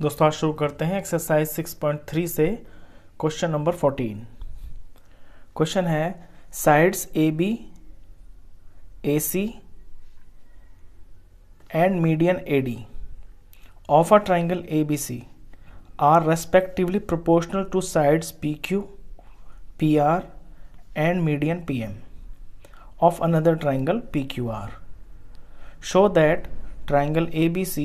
दोस्तों आज शुरू करते हैं एक्सरसाइज 6.3 से क्वेश्चन नंबर 14। क्वेश्चन है sides A B A C and median A D of a triangle A B C are respectively proportional to sides P Q P R and median P M of another triangle PQR. Show that triangle ABC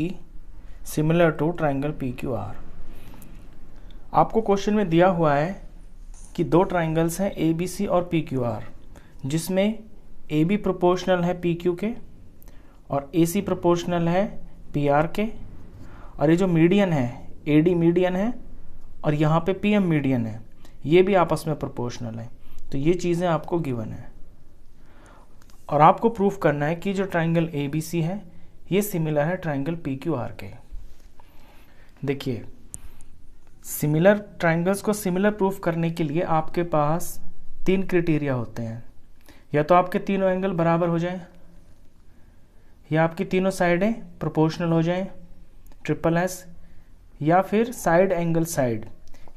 similar to triangle PQR. आपको question में दिया हुआ है कि दो triangles हैं ABC और PQR, जिसमें AB प्रोपोर्शनल है PQ के और AC प्रोपोर्शनल है PR के, और ये जो मीडियन है AD मीडियन है और यहाँ पे PM मीडियन है, ये भी आपस में प्रोपोर्शनल है। तो ये चीज़ें आपको गिवन है और आपको प्रूफ करना है कि जो ट्राइंगल ABC है ये सिमिलर है ट्राइंगल PQR के। देखिए, सिमिलर ट्राइंगल्स को सिमिलर प्रूफ करने के लिए आपके पास तीन क्राइटेरिया होते हैं। या तो आपके तीनों एंगल बराबर हो जाएं, या आपकी तीनों साइडें प्रोपोर्शनल हो जाएं ट्रिपल एस, या फिर साइड एंगल साइड,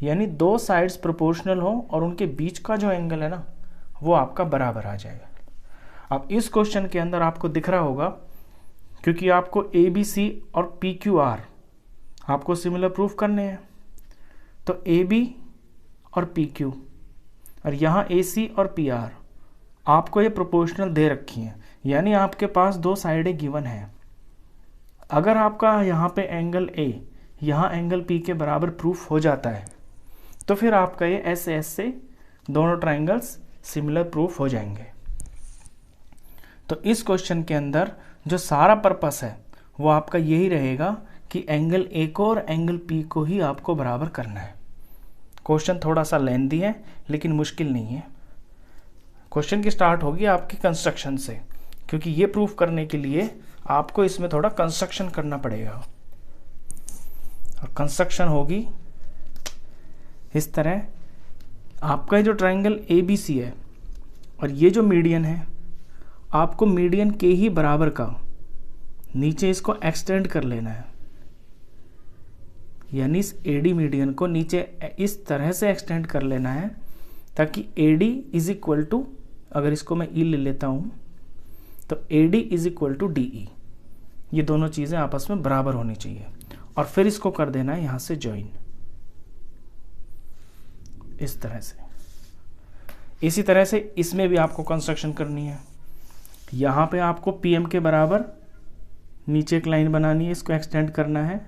यानी दो साइड्स प्रोपोर्शनल हो और उनके बीच का जो एंगल है ना वो आपका बराबर आ जाएगा। अब इस क्वेश्चन के अंदर आपको दिख रहा होगा, क्योंकि आपको ABC और PQR आपको सिमिलर प्रूफ करने हैं, तो AB और PQ और यहाँ AC और PR आपको ये प्रोपोर्शनल दे रखी हैं, यानी आपके पास दो साइडें गिवन हैं। अगर आपका यहाँ पे एंगल A यहाँ एंगल P के बराबर प्रूफ हो जाता है तो फिर आपका ये ऐसे ऐसे दोनों ट्राइंगल्स सिमिलर प्रूफ हो जाएंगे। तो इस क्वेश्चन के अंदर जो सारा पर्पस है वो आपका यही रहेगा कि एंगल A को और एंगल P को ही आपको बराबर करना है। क्वेश्चन थोड़ा सा लेंथी है लेकिन मुश्किल नहीं है। क्वेश्चन की स्टार्ट होगी आपकी कंस्ट्रक्शन से, क्योंकि ये प्रूफ करने के लिए आपको इसमें थोड़ा कंस्ट्रक्शन करना पड़ेगा। और कंस्ट्रक्शन होगी इस तरह, आपका जो ट्राइंगल ABC है और ये जो मीडियन है, आपको मीडियन के ही बराबर का नीचे इसको एक्सटेंड कर लेना है, यानी इस AD मीडियन को नीचे इस तरह से एक्सटेंड कर लेना है ताकि AD इज इक्वल टू, अगर इसको मैं E ले लेता हूं तो AD is equal to DE, ये दोनों चीजें आपस में बराबर होनी चाहिए। और फिर इसको कर देना है यहां से ज्वाइन इस तरह से। इसी तरह से इसमें भी आपको कंस्ट्रक्शन करनी है। यहाँ पे आपको PM के बराबर नीचे एक लाइन बनानी है, इसको एक्सटेंड करना है।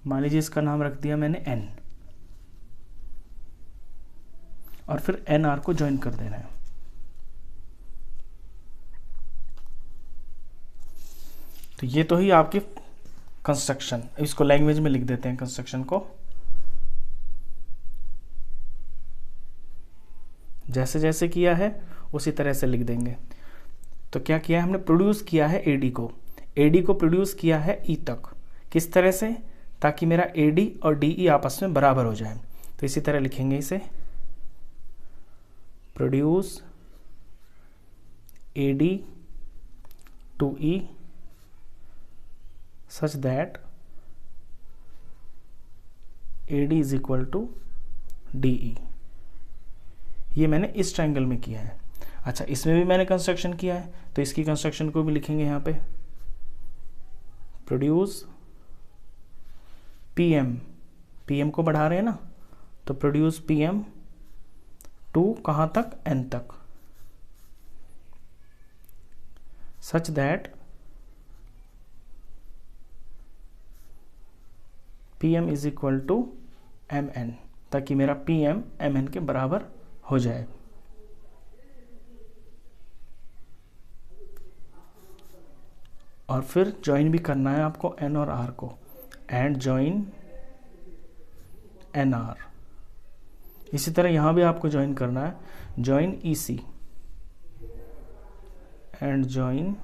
मान लीजिए इसका नाम रख दिया मैंने N, और फिर NR को ज्वाइन कर देना है। तो ये तो ही आपकी कंस्ट्रक्शन, इसको लैंग्वेज में लिख देते हैं कंस्ट्रक्शन को। जैसे जैसे किया है उसी तरह से लिख देंगे। तो क्या किया है हमने, प्रोड्यूस किया है AD को प्रोड्यूस किया है E तक। किस तरह से, ताकि मेरा AD और DE आपस में बराबर हो जाए। तो इसी तरह लिखेंगे इसे, produce AD to E such that AD is equal to DE। ये मैंने इस ट्रायंगल में किया है। अच्छा, इसमें भी मैंने कंस्ट्रक्शन किया है, तो इसकी कंस्ट्रक्शन को भी लिखेंगे यहाँ पे, प्रोड्यूस PM को बढ़ा रहे हैं ना, तो प्रोड्यूस PM टू कहाँ तक, N तक, such that PM is equal to MN, ताकि मेरा PM MN के बराबर हो जाए। और फिर ज्वाइन भी करना है आपको N और R को, एंड ज्वाइन NR। इसी तरह यहां भी आपको ज्वाइन करना है, join EC and join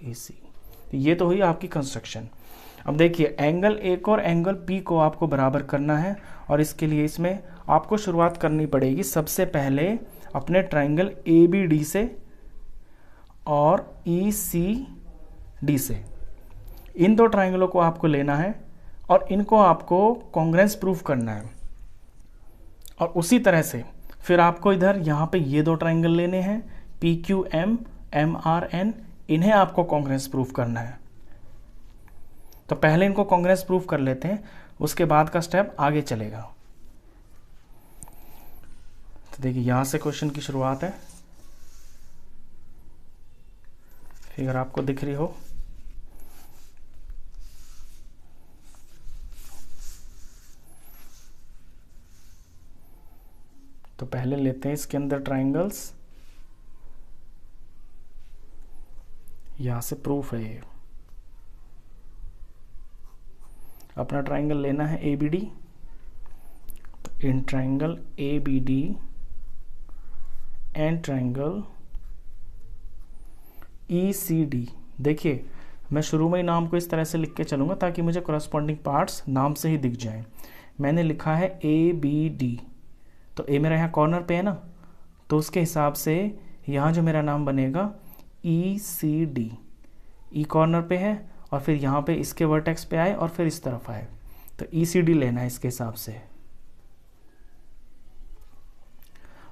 EC। ये तो हुई आपकी कंस्ट्रक्शन। अब देखिए, एंगल A को और एंगल P को आपको बराबर करना है, और इसके लिए इसमें आपको शुरुआत करनी पड़ेगी सबसे पहले अपने ट्राइंगल ABD से और ECD से। इन दो ट्राइंगलों को आपको लेना है और इनको आपको कॉन्ग्रेंस प्रूफ करना है। और उसी तरह से फिर आपको इधर यहाँ पे ये दो ट्राइंगल लेने हैं PQM, MRN, इन्हें आपको कॉन्ग्रेंस प्रूफ करना है। तो पहले इनको कॉन्ग्रेंस प्रूफ कर लेते हैं, उसके बाद का स्टेप आगे चलेगा। तो देखिए यहाँ से क्वेश्चन की शुरुआत है, फिगर आपको दिख रही हो। तो पहले लेते हैं इसके अंदर ट्राइंगल्स, यहां से प्रूफ है ये। अपना ट्राइंगल लेना है ABD, तो in triangle ABD and triangle ECD। देखिए मैं शुरू में ही नाम को इस तरह से लिख के चलूंगा ताकि मुझे करस्पॉन्डिंग पार्ट्स नाम से ही दिख जाएं। मैंने लिखा है ABD, तो ए मेरा यहाँ कॉर्नर पे है ना, तो उसके हिसाब से यहाँ जो मेरा नाम बनेगा ECD। ई कॉर्नर पे है और फिर यहाँ पे इसके वर्टेक्स पे आए और फिर इस तरफ आए, तो ECD लेना है इसके हिसाब से।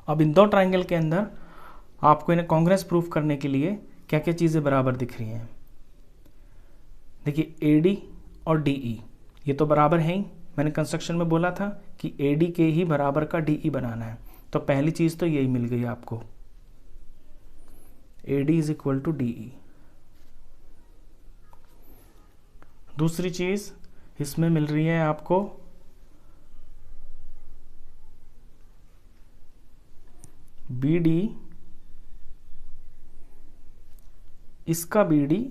अब इन दो ट्राइंगल के अंदर आपको इन्हें कॉन्ग्रेंस प्रूफ करने के लिए क्या क्या चीज़ें बराबर दिख रही हैं। देखिए AD और DE ये तो बराबर है ही। मैंने कंस्ट्रक्शन में बोला था कि AD के ही बराबर का DE बनाना है, तो पहली चीज तो यही मिल गई आपको, AD is equal to DE। दूसरी चीज इसमें मिल रही है आपको BD, इसका BD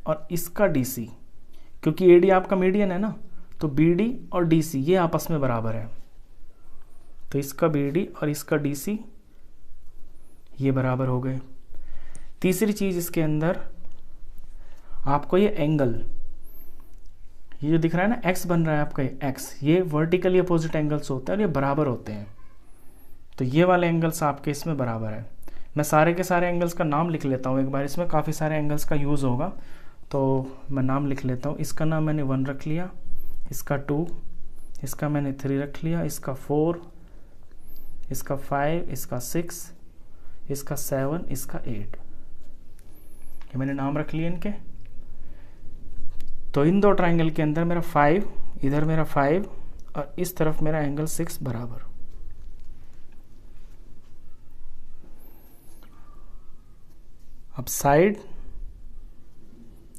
और इसका DC, क्योंकि AD आपका मीडियन है ना, तो BD और DC ये आपस में बराबर है, तो इसका BD और इसका DC ये बराबर हो गए। तीसरी चीज इसके अंदर आपको ये एंगल, ये जो दिख रहा है ना X बन रहा है आपका X, ये वर्टिकली अपोजिट एंगल्स होते हैं और ये बराबर होते हैं, तो ये वाले एंगल्स आपके इसमें बराबर है। मैं सारे के सारे एंगल्स का नाम लिख लेता हूँ एक बार, इसमें काफ़ी सारे एंगल्स का यूज़ होगा, तो मैं नाम लिख लेता हूँ। इसका नाम मैंने 1 रख लिया, इसका 2, इसका मैंने 3 रख लिया, इसका 4, इसका 5, इसका 6, इसका 7, इसका 8, ये मैंने नाम रख लिए इनके। तो इन दो ट्राइंगल के अंदर मेरा 5, इधर मेरा 5 और इस तरफ मेरा एंगल 6 बराबर। अब साइड,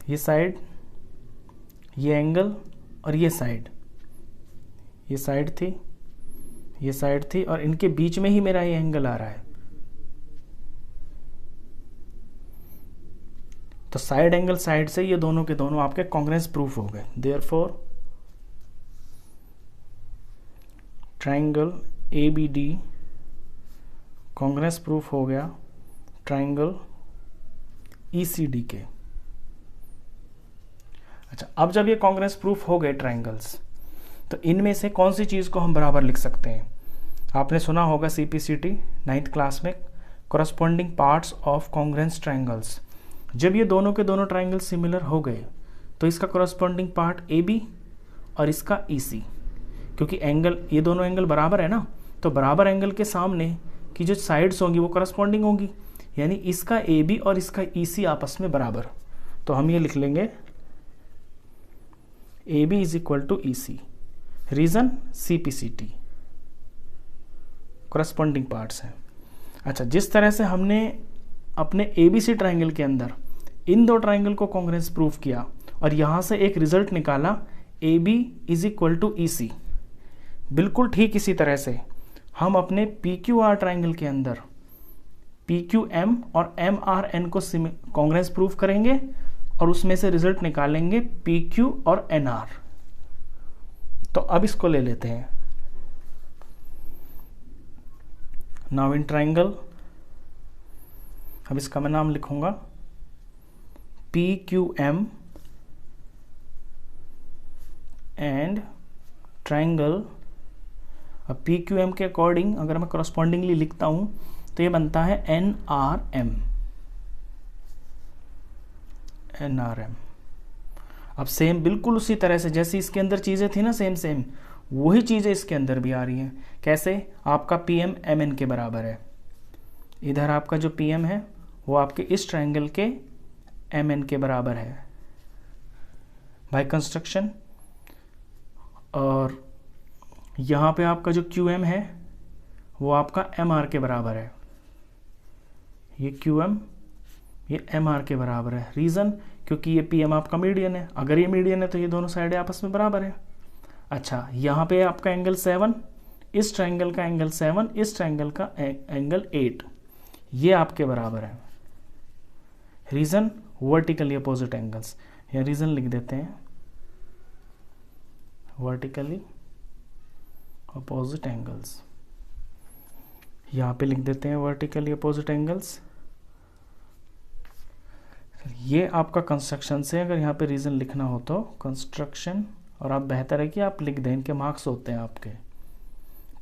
ये साइड, ये एंगल और ये साइड थी, ये साइड थी और इनके बीच में ही मेरा ये एंगल आ रहा है, तो साइड एंगल साइड से ये दोनों के दोनों आपके कॉन्ग्रेंस प्रूफ हो गए। Therefore triangle ABD congruence proof हो गया ट्राइंगल ECD के। अच्छा, अब जब ये कॉन्ग्रेंस प्रूफ हो गए ट्राइंगल्स, तो इनमें से कौन सी चीज़ को हम बराबर लिख सकते हैं। आपने सुना होगा CPCT 9th क्लास में corresponding parts of congruence triangles. जब ये दोनों के दोनों ट्राइंगल सिमिलर हो गए तो इसका कॉरस्पॉन्डिंग पार्ट AB और इसका EC, क्योंकि एंगल, ये दोनों एंगल बराबर है ना, तो बराबर एंगल के सामने की जो साइड्स होंगी वो कॉरस्पॉन्डिंग होंगी, यानी इसका AB और इसका EC आपस में बराबर। तो हम ये लिख लेंगे AB is equal to EC। Reason CPCT corresponding parts हैं। अच्छा, जिस तरह से हमने अपने ABC ट्राइंगल के अंदर इन दो ट्राइंगल को कॉन्ग्रेंस प्रूफ किया और यहां से एक रिजल्ट निकाला AB is equal to EC, बिल्कुल ठीक इसी तरह से हम अपने PQR ट्राइंगल के अंदर PQM और MRN को कॉन्ग्रेंस प्रूफ करेंगे और उसमें से रिजल्ट निकालेंगे PQ और NR। तो अब इसको ले लेते हैं। नाउ इन ट्राइंगल, अब इसका मैं नाम लिखूंगा PQM एंड ट्राइंगल। अब PQM के अकॉर्डिंग अगर मैं कॉरस्पॉन्डिंगली लिखता हूं तो ये बनता है NRM। अब सेम बिल्कुल उसी तरह से जैसे इसके अंदर चीज़ें थी ना, सेम सेम वही चीज़ें इसके अंदर भी आ रही हैं। कैसे? आपका पी एम एम एन के बराबर है, इधर आपका जो पी एम है वो आपके इस ट्रायंगल के एम एन के बराबर है बाय कंस्ट्रक्शन। और यहाँ पे आपका जो क्यू एम है वो आपका एम आर के बराबर है, ये क्यू एम ये एम आर के बराबर है। रीज़न? क्योंकि ये पी एम आपका मीडियन है, अगर ये मीडियन है तो ये दोनों साइडें आपस में बराबर है। अच्छा, यहाँ पे आपका एंगल 7, इस ट्रायंगल का एंगल 7, इस ट्रायंगल का एंगल 8, ये आपके बराबर है। रीज़न? Vertically opposite angles. या रीज़न लिख देते हैं, वर्टिकली अपोजिट एंगल्स, यहाँ पे लिख देते हैं वर्टिकली अपोजिट एंगल्स। ये आपका कंस्ट्रक्शन से, अगर यहाँ पे रीज़न लिखना हो तो कंस्ट्रक्शन, और आप बेहतर है कि आप लिख दें, इनके मार्क्स होते हैं आपके।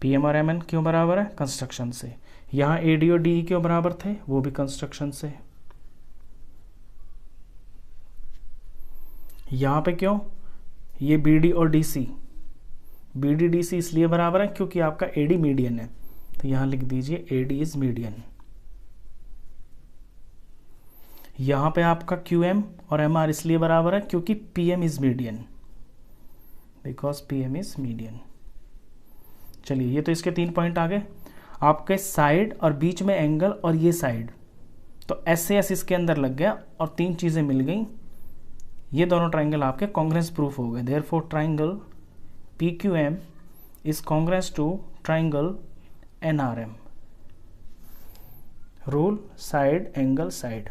पी एम और एम एन क्यों बराबर है? कंस्ट्रक्शन से। यहाँ ए डी और डी क्यों बराबर थे? वो भी कंस्ट्रक्शन से। यहाँ पे क्यों? ये बी डी और D C, B D D C इसलिए बराबर है क्योंकि आपका ए डी मीडियन है, तो यहाँ लिख दीजिए ए डी इज मीडियन। यहाँ पे आपका क्यू एम और एम आर इसलिए बराबर है क्योंकि P M is median, because P M is median. चलिए, ये तो इसके 3 पॉइंट आ गए। आपके साइड और बीच में एंगल और ये साइड, तो एस से एस इसके अंदर लग गया और 3 चीज़ें मिल गई। ये दोनों ट्राइंगल आपके कॉन्ग्रेंस प्रूफ हो गए। Therefore triangle P Q M is congruence to triangle N R M. Rule side angle side.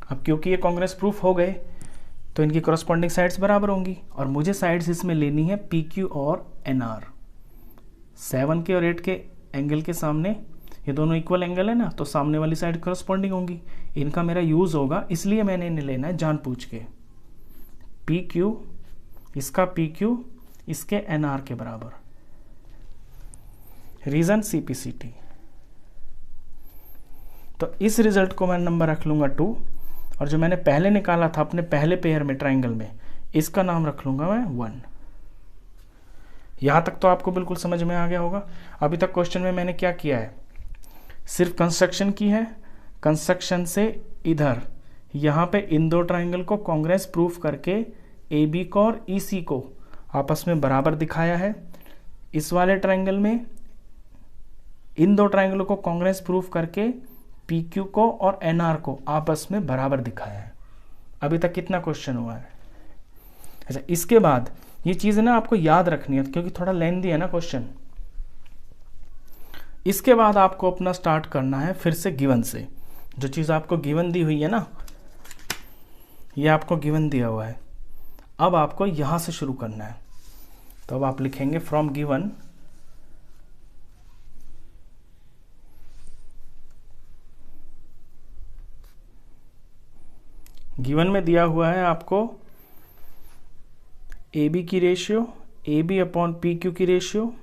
अब क्योंकि ये कांग्रेस प्रूफ हो गए तो इनकी करस्पॉन्डिंग साइड्स बराबर होंगी, और मुझे साइड्स इसमें लेनी है पी क्यू और एन आर। 7 के और 8 के एंगल के सामने ये दोनों इक्वल एंगल है ना, तो सामने वाली साइड करस्पॉन्डिंग होंगी। इनका मेरा यूज होगा, इसलिए मैंने इन्हें लेना है जान पूछ के। पी क्यू, इसका पी क्यू इसके एन आर के बराबर। Reason CPCT। तो इस रिजल्ट को मैं नंबर रख लूंगा 2, और जो मैंने पहले निकाला था अपने पहले पेयर में ट्राइंगल में, इसका नाम रख लूंगा मैं 1। यहां तक तो आपको बिल्कुल समझ में आ गया होगा। अभी तक क्वेश्चन में मैंने क्या किया है, सिर्फ कंस्ट्रक्शन की है। कंस्ट्रक्शन से इधर यहां पे इन 2 ट्राइंगल को कांग्रेस प्रूफ करके AB को और EC को आपस में बराबर दिखाया है। इस वाले ट्राइंगल में इन 2 ट्राइंगलों को कांग्रेस प्रूफ करके PQ को और NR को आपस में बराबर दिखाया है। अभी तक कितना क्वेश्चन हुआ है? अच्छा, इसके बाद ये चीज़ ना आपको याद रखनी है क्योंकि थोड़ा लेंथी है ना क्वेश्चन। इसके बाद आपको अपना स्टार्ट करना है फिर से गिवन से। जो चीज़ आपको गिवन दी हुई है ना, ये आपको गिवन दिया हुआ है, अब आपको यहां से शुरू करना है। तो अब आप लिखेंगे फ्रॉम गिवन गिवन में दिया हुआ है आपको AB की रेशियो, AB अपॉन PQ की ratio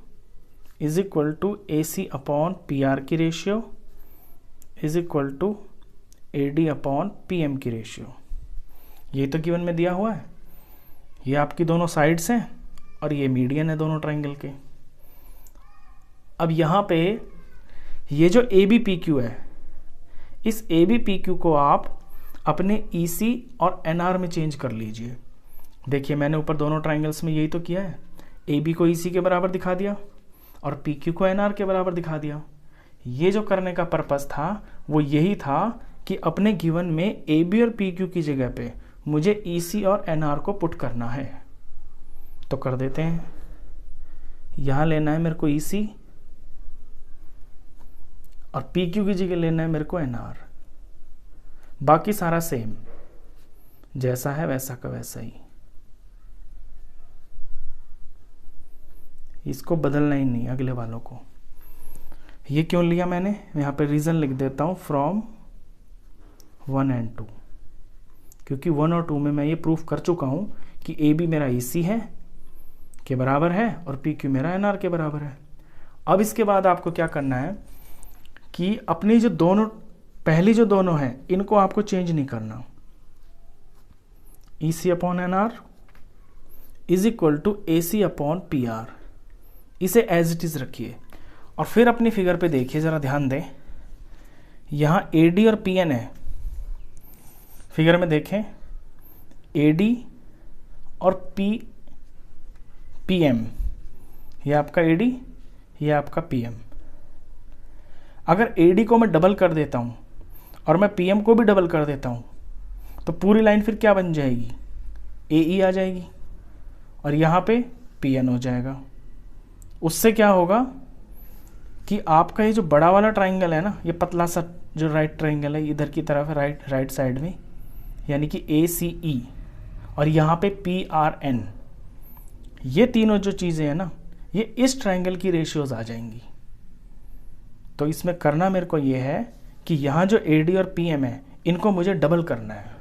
is equal to AC upon PR की ratio is equal to AD upon PM की रेशियो। ये तो गिवन में दिया हुआ है। ये आपकी दोनों साइड्स हैं और ये मीडियन है दोनों ट्राइंगल के। अब यहाँ पे ये जो AB PQ है, इस AB PQ को आप अपने EC और NR में चेंज कर लीजिए। देखिए, मैंने ऊपर दोनों ट्राइंगल्स में यही तो किया है। AB को EC के बराबर दिखा दिया और PQ को NR के बराबर दिखा दिया। ये जो करने का पर्पस था वो यही था कि अपने गिवन में AB और PQ की जगह पे मुझे EC और NR को पुट करना है। तो कर देते हैं। यहाँ लेना है मेरे को EC और PQ की जगह लेना है मेरे को NR। बाकी सारा सेम, जैसा है वैसा का वैसा ही, इसको बदलना ही नहीं अगले वालों को। ये क्यों लिया मैंने, यहाँ पे रीज़न लिख देता हूँ फ्रॉम 1 और 2, क्योंकि 1 और 2 में मैं ये प्रूफ कर चुका हूँ कि AB मेरा EC है के बराबर है और PQ मेरा NR के बराबर है। अब इसके बाद आपको क्या करना है कि अपनी जो दोनों पहली जो दोनों हैं इनको आपको चेंज नहीं करना। EC upon NR is equal to AC upon PR। इसे एज इट इज रखिए और फिर अपनी फिगर पे देखिए, जरा ध्यान दें, यहां AD और PN है। फिगर में देखें, AD और PM, ये आपका AD, ये आपका PM। अगर AD को मैं डबल कर देता हूं और मैं PM को भी डबल कर देता हूं तो पूरी लाइन फिर क्या बन जाएगी, AE आ जाएगी और यहाँ पे PN हो जाएगा। उससे क्या होगा कि आपका ये जो बड़ा वाला ट्राइंगल है ना, ये पतला सा जो राइट ट्राइंगल है इधर की तरफ है, राइट साइड में, यानी कि ACE, और यहाँ पे PRN, ये तीनों जो चीज़ें हैं ना, ये इस ट्राइंगल की रेशियोज आ जाएंगी। तो इसमें करना मेरे को ये है कि यहाँ जो AD और PM है इनको मुझे डबल करना है।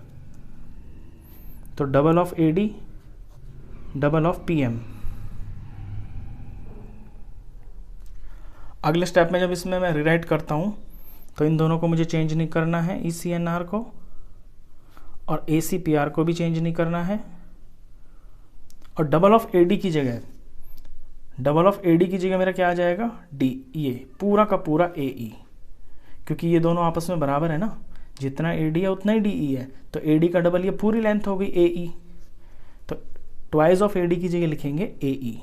तो double of AD, double of PM। अगले स्टेप में जब इसमें मैं रिराइट करता हूँ तो इन दोनों को मुझे चेंज नहीं करना है, ECNR को, और ACPR को भी चेंज नहीं करना है। और डबल ऑफ AD की जगह, डबल ऑफ AD की जगह मेरा क्या आ जाएगा, D, ये पूरा का पूरा AE, क्योंकि ये दोनों आपस में बराबर है ना, जितना AD है उतना ही DE है, तो AD का डबल ये पूरी लेंथ हो गई AE, तो ट्वाइस ऑफ AD की जगह लिखेंगे AE,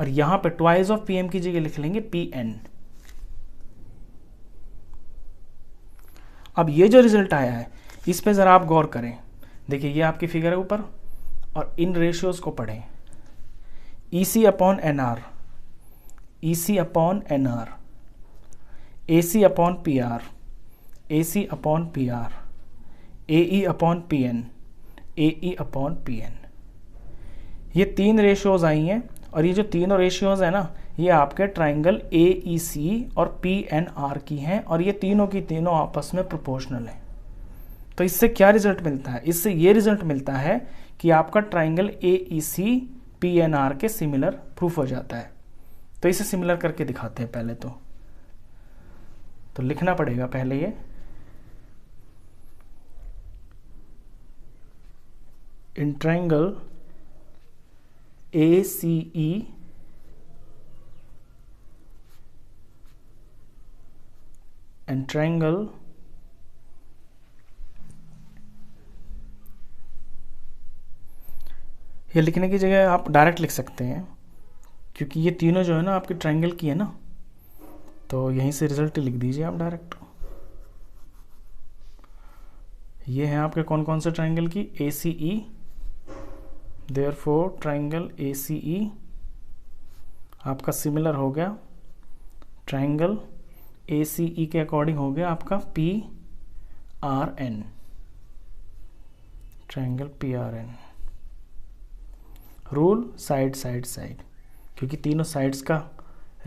और यहां पे ट्वाइस ऑफ PM की जगह लिख लेंगे PN। अब ये जो रिजल्ट आया है इस पे जरा आप गौर करें। देखिए ये आपकी फिगर है ऊपर, और इन रेशियोज को पढ़ें। EC upon NR, EC upon NR, AC upon PR, AC upon PR, AE upon PN, AE upon PN। ये तीन रेशियोज आई हैं, और ये जो तीनों रेशियोज है ना, ये आपके ट्राइंगल AEC और PNR की हैं, और ये तीनों की तीनों आपस में प्रोपोर्शनल हैं। तो इससे क्या रिजल्ट मिलता है, इससे ये रिजल्ट मिलता है कि आपका ट्राइंगल AEC PNR के सिमिलर प्रूफ हो जाता है। तो इसे सिमिलर करके दिखाते हैं पहले तो लिखना पड़ेगा पहले ये, in triangle ACE and triangle ये लिखने की जगह आप डायरेक्ट लिख सकते हैं, क्योंकि ये तीनों जो है ना आपके ट्राइंगल की है ना, तो यहीं से रिजल्ट लिख दीजिए आप डायरेक्ट। ये हैं आपके कौन कौन से ट्राइंगल की, ACE, देयरफॉर ट्राइंगल ACE आपका सिमिलर हो गया ट्राइंगल ACE के अकॉर्डिंग हो गया आपका PRN, triangle PRN। Rule side side side, क्योंकि तीनों साइड्स का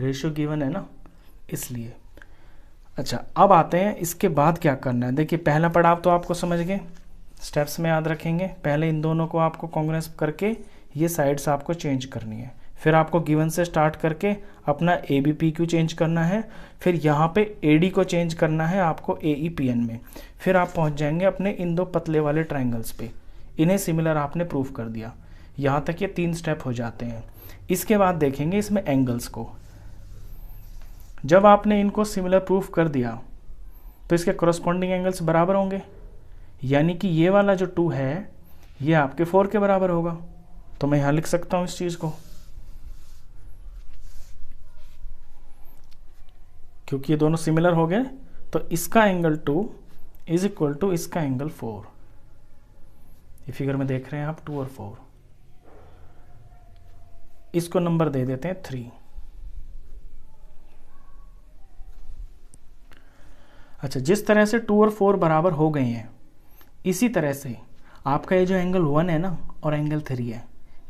रेशियो गिवन है ना, इसलिए। अच्छा, अब आते हैं इसके बाद क्या करना है। देखिए पहला पड़ाव तो आपको समझ गए, स्टेप्स में याद रखेंगे। पहले इन दोनों को आपको कांग्रेस करके ये साइड्स आपको चेंज करनी है, फिर आपको गिवन से स्टार्ट करके अपना ABPQ चेंज करना है, फिर यहाँ पे AD को चेंज करना है आपको AEPN में, फिर आप पहुँच जाएंगे अपने इन दो पतले वाले ट्राइंगल्स पे। इन्हें सिमिलर आपने प्रूफ कर दिया। यहाँ तक ये 3 स्टेप हो जाते हैं। इसके बाद देखेंगे इसमें एंगल्स को। जब आपने इनको सिमिलर प्रूफ कर दिया तो इसके करस्पॉन्डिंग एंगल्स बराबर होंगे, यानी कि ये वाला जो 2 है ये आपके 4 के बराबर होगा। तो मैं यहाँ लिख सकता हूँ इस चीज़ को, क्योंकि ये दोनों सिमिलर हो गए, तो इसका एंगल 2 इज इक्वल टू इसका एंगल 4। ये फिगर में देख रहे हैं आप 2 और 4। इसको नंबर दे देते हैं 3। अच्छा, जिस तरह से 2 और 4 बराबर हो गए हैं, इसी तरह से आपका ये जो एंगल 1 है ना और एंगल 3 है,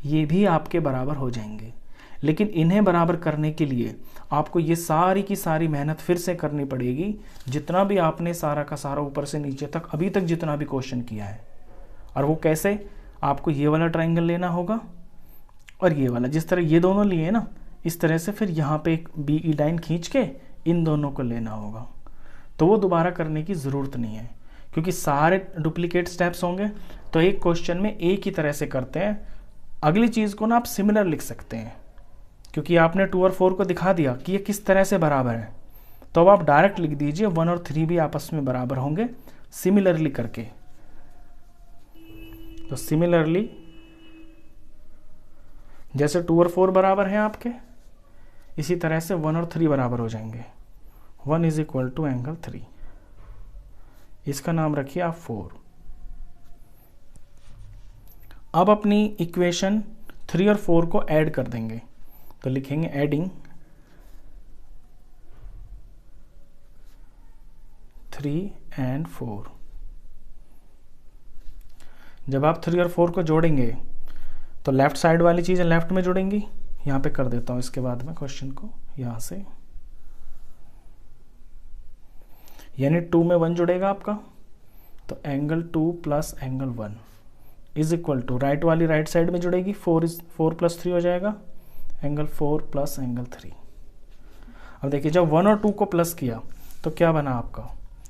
ये भी आपके बराबर हो जाएंगे। लेकिन इन्हें बराबर करने के लिए आपको ये सारी की सारी मेहनत फिर से करनी पड़ेगी, जितना भी आपने सारा का सारा ऊपर से नीचे तक अभी तक जितना भी क्वेश्चन किया है। और वो कैसे, आपको ये वाला ट्राइंगल लेना होगा और ये वाला, जिस तरह ये दोनों लिए ना, इस तरह से फिर यहाँ पे एक BE लाइन खींच के इन दोनों को लेना होगा। तो वो दोबारा करने की ज़रूरत नहीं है, क्योंकि सारे डुप्लीकेट स्टेप्स होंगे तो एक क्वेश्चन में एक ही तरह से करते हैं। अगली चीज़ को ना आप सिमिलर लिख सकते हैं, क्योंकि आपने 2 और 4 को दिखा दिया कि ये किस तरह से बराबर है, तो अब आप डायरेक्ट लिख दीजिए 1 और 3 भी आपस में बराबर होंगे सिमिलरली करके। तो सिमिलरली जैसे 2 और 4 बराबर हैं आपके, इसी तरह से 1 और 3 बराबर हो जाएंगे। 1 इज इक्वल टू एंगल 3, इसका नाम रखिए आप 4। अब अपनी इक्वेशन 3 और 4 को ऐड कर देंगे, तो लिखेंगे एडिंग 3 and 4। जब आप 3 और 4 को जोड़ेंगे तो लेफ्ट साइड वाली चीज़ें लेफ्ट में जुड़ेंगी। यहाँ पे कर देता हूँ इसके बाद में क्वेश्चन को यहाँ से, यानी 2 में 1 जुड़ेगा आपका, तो angle 2 plus angle 1 is equal to right वाली राइट साइड में जुड़ेगी, 4 प्लस 3 हो जाएगा एंगल 4 प्लस एंगल 3। अब देखिए जब 1 और 2 को प्लस किया तो क्या बना आपका,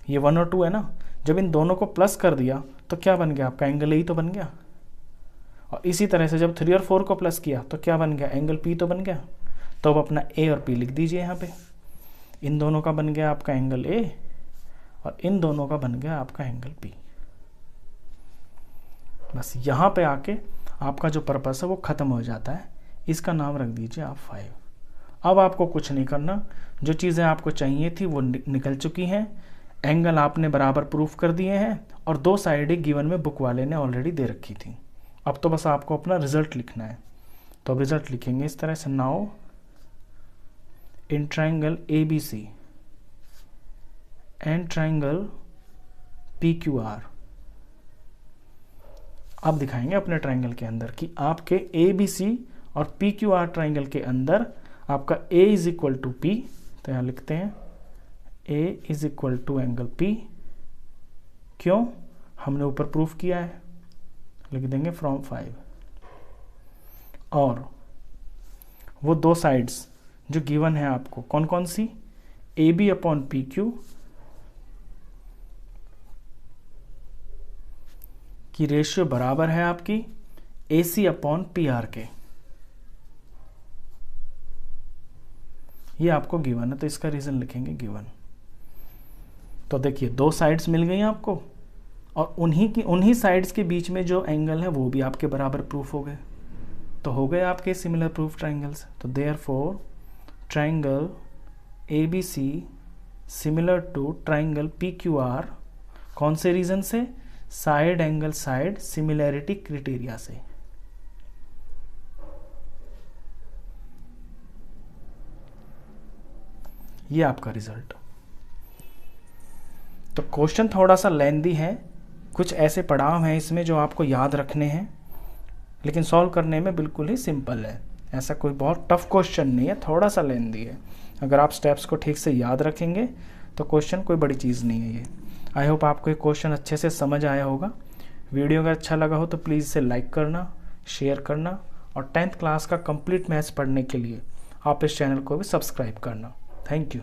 ये 1 और 2 है ना, जब इन दोनों को प्लस कर दिया तो क्या बन गया आपका, एंगल ए तो बन गया। और इसी तरह से जब 3 और 4 को प्लस किया तो क्या बन गया, एंगल पी तो बन गया। तो अब अपना ए और पी लिख दीजिए यहाँ पे। इन दोनों का बन गया आपका एंगल ए और इन दोनों का बन गया आपका एंगल पी। बस यहाँ पे आके आपका जो पर्पस है वो ख़त्म हो जाता है। इसका नाम रख दीजिए आप 5। अब आपको कुछ नहीं करना, जो चीज़ें आपको चाहिए थी वो निकल चुकी हैं। एंगल आपने बराबर प्रूफ कर दिए हैं और 2 साइडें गिवन में बुक वाले ने ऑलरेडी दे रखी थी। अब तो बस आपको अपना रिजल्ट लिखना है। तो अब रिजल्ट लिखेंगे इस तरह से, now in triangle ABC and triangle PQR, अब दिखाएंगे अपने ट्राइंगल के अंदर कि आपके ABC और PQR ट्राइंगल के अंदर आपका A is equal to P, तो यहाँ लिखते हैं A is equal to angle P। क्यों, हमने ऊपर प्रूफ किया है, लिख देंगे फ्रॉम 5। और वो 2 साइड्स जो गिवन है आपको कौन कौन सी, AB अपॉन PQ की रेशियो बराबर है आपकी AC अपॉन PR के। ये आपको गिवन है तो इसका रीजन लिखेंगे गिवन। तो देखिए 2 साइड्स मिल गई आपको और उन्हीं साइड्स के बीच में जो एंगल है वो भी आपके बराबर प्रूफ हो गए, तो हो गए आपके सिमिलर प्रूफ ट्राइंगल्स। तो therefore triangle ABC similar to triangle PQR, कौन से रीजन से, side angle side similarity criteria से। ये आपका रिजल्ट। तो क्वेश्चन थोड़ा सा लेंदी है, कुछ ऐसे पड़ाव हैं इसमें जो आपको याद रखने हैं, लेकिन सॉल्व करने में बिल्कुल ही सिंपल है। ऐसा कोई बहुत टफ क्वेश्चन नहीं है, थोड़ा सा लेंदी है। अगर आप स्टेप्स को ठीक से याद रखेंगे तो क्वेश्चन कोई बड़ी चीज़ नहीं है ये। आई होप आपको ये क्वेश्चन अच्छे से समझ आया होगा। वीडियो अगर अच्छा लगा हो तो प्लीज़ इसे लाइक करना, शेयर करना और 10th क्लास का कंप्लीट मैथ्स पढ़ने के लिए आप इस चैनल को भी सब्सक्राइब करना। Thank you.